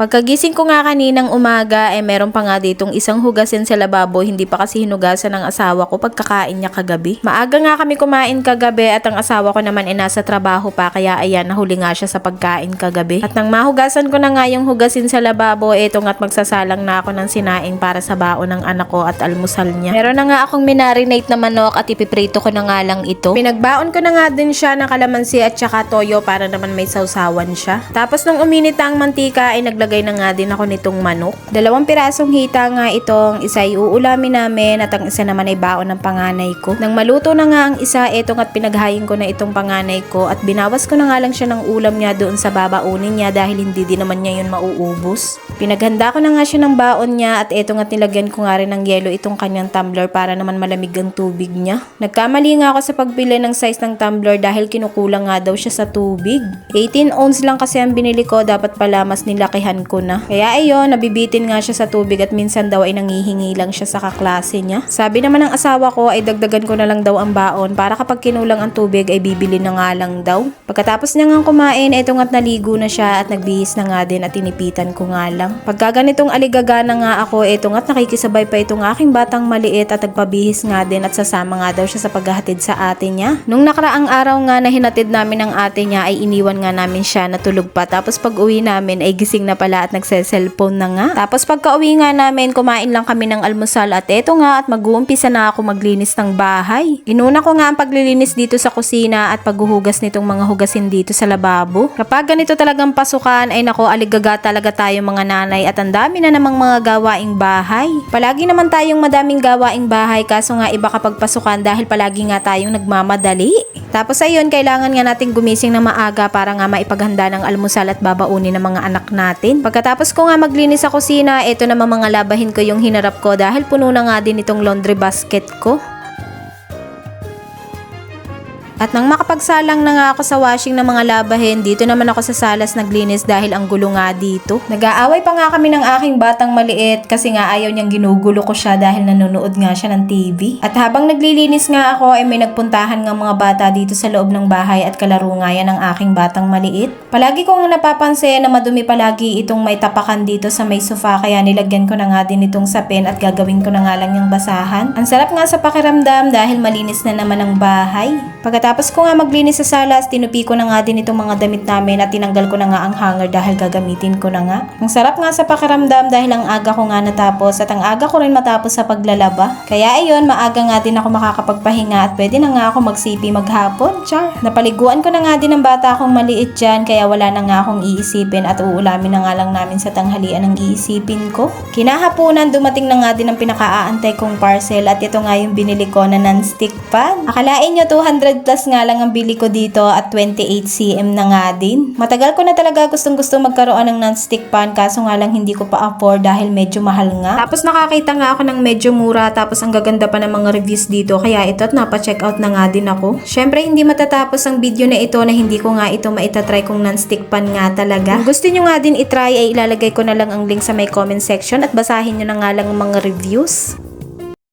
Pagkagising ko nga kaninang umaga, meron pa nga ditong isang hugasin sa lababo, hindi pa kasi hinugasan ng asawa ko pagkakain niya kagabi. Maaga nga kami kumain kagabi at ang asawa ko naman nasa trabaho pa, kaya ayan, nahuli nga siya sa pagkain kagabi. At nang mahugasan ko na nga yung hugasin sa lababo, eto nga't magsasalang na ako ng sinaing para sa baon ng anak ko at almusal niya. Meron na nga akong minarinate na manok at ipiprito ko na nga lang ito. Pinagbaon ko na nga din siya ng kalamansi at saka toyo para naman may sausawan siya. Tapos nung uminit ang mantika ay naglagay na nga din ako nitong manok. 2 pirasong hita nga itong isa ay uulamin namin at ang isa naman ay baon ng panganay ko. Nang maluto na nga ang isa, etong at pinaghain ko na itong panganay ko at binawas ko na nga lang siya ng ulam niya doon sa babaunin niya dahil hindi din naman niya yun mauubos. Pinaghanda ko na nga siya ng baon niya at etong at nilagyan ko nga rin ng yelo itong kanyang tumbler para naman malamig ang tubig niya. Nagkamali nga ako sa pagbili ng size ng tumbler dahil kinukulang nga daw siya sa tubig. 18 ounce lang kasi ang binili ko, dapat pala mas nilakihan ko na. Kaya ayun, nabibitin nga siya sa tubig at minsan daw ay nangihingi lang siya sa kaklase niya. Sabi naman ng asawa ko ay dagdagan ko na lang daw ang baon para kapag kinulang ang tubig ay bibili na nga lang daw. Pagkatapos niya nga kumain, eto nga't naligo na siya at nagbihis na nga din at tinipitan ko nga lang. Pagka ganitong aligaga na nga ako, eto nga't nakikisabay pa itong aking batang maliit at nagpabihis nga din at sasama nga daw siya sa paghahatid sa ate niya. Nung nakaraang araw nga na hinatid namin ng ate niya ay iniwan nga namin siya natulog pa, tapos pag uwi namin ay gising na pala at nagse-cellphone na nga. Tapos pagka uwi nga namin, kumain lang kami ng almusal at eto nga at mag-uumpisa na ako maglinis ng bahay. Inuna ko nga ang paglilinis dito sa kusina at paghuhugas nitong mga hugasin dito sa lababo. Kapag ganito talagang pasukan ay nako, aligaga talaga tayo mga nanay at ang dami na namang mga gawaing bahay. Palagi naman tayong madaming gawaing bahay, kaso nga iba kapag pasukan dahil palagi nga tayong nagmamadali. Tapos ayun, kailangan nga natin gumising na maaga para nga maipaghanda ng almusal at babaunin ng mga anak natin. Pagkatapos ko nga maglinis sa kusina, eto naman mga labahin ko yung hinarap ko dahil puno na nga din itong laundry basket ko. At nang makapagsalang na nga ako sa washing ng mga labahin, dito naman ako sa salas naglinis dahil ang gulo nga dito. Nag-aaway pa nga kami ng aking batang maliit kasi nga ayaw niyang ginugulo ko siya dahil nanonood nga siya ng TV. At habang naglilinis nga ako ay may nagpuntahan nga mga bata dito sa loob ng bahay at kalaro nga yan ng aking batang maliit. Palagi ko nga napapansin na madumi palagi itong may tapakan dito sa may sofa, kaya nilagyan ko na nga din itong sapin at gagawin ko na nga lang yung basahan. Ang sarap nga sa pakiramdam dahil malinis na naman ang bahay. Pagkatapos ko nga maglinis sa salas, tinupi ko na nga din itong mga damit namin at tinanggal ko na nga ang hanger dahil gagamitin ko na nga. Ang sarap nga sa pakiramdam dahil ang aga ko nga natapos at ang aga ko rin matapos sa paglalaba. Kaya ayun, maaga nga din ako makakapagpahinga at pwede na nga ako magsipi maghapon. Char! Napaliguan ko na nga din ang bata akong maliit dyan, kaya wala na nga akong iisipin at uulamin na nga lang namin sa tanghalian ang iisipin ko. Kinahaponan, dumating na nga din ang pinakaaantay kong parcel at ito nga yung binili ko na non-stick pan. Akalain nyo 200 plus nga lang ang bili ko dito at 28 cm na nga din. Matagal ko na talaga gustong-gusto magkaroon ng non-stick pan, kaso nga lang hindi ko pa afford dahil medyo mahal nga. Tapos nakakita nga ako ng medyo mura, tapos ang gaganda pa ng mga reviews dito, kaya ito at napa-check out na nga din ako. Syempre hindi matatapos ang video na ito na hindi ko nga ito maitatry kung non-stick pan nga talaga. Kung gusto nyo nga din itry ay ilalagay ko na lang ang link sa may comment section at basahin nyo na nga lang ang mga reviews.